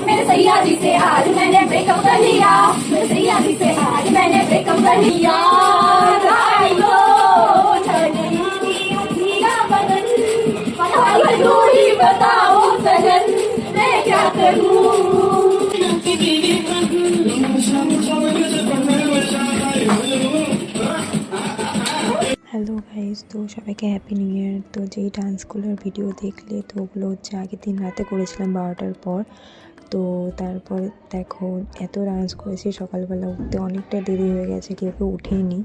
मेरे सैया जी से आज मैंने ब्रेकअप कर लिया, मेरे सैया जी से आज मैंने ब्रेकअप कर लिया। तू ही बताओ सजन मैं क्या करूं। হ্যালো গাইজ, তো সবাইকে হ্যাপি নিউ ইয়ার। তো যেই ডান্সগুলোর ভিডিও দেখলে তো ওগুলো হচ্ছে আগের দিন রাতে করেছিলাম 12টার পর। তো তারপর দেখো এত ডান্স করেছি, সকালবেলা উঠতে অনেকটা দেরি হয়ে গেছে, কেউ উঠেনি।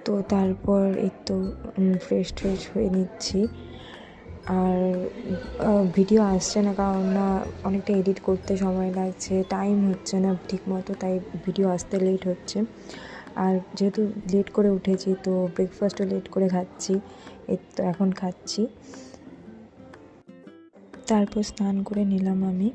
তো তারপর একটু ফ্রেশ হয়ে নিচ্ছি। আর ভিডিও আসছে না, কারণ না অনেকটা এডিট করতে সময় লাগছে, টাইম হচ্ছে না ঠিক মতো, তাই ভিডিও আসতে লেট হচ্ছে। আর যেহেতু লেট করে উঠেছি তো ব্রেকফাস্টও লেট করে খাচ্ছি, তো এখন খাচ্ছি। তারপর স্নান করে নিলাম আমি।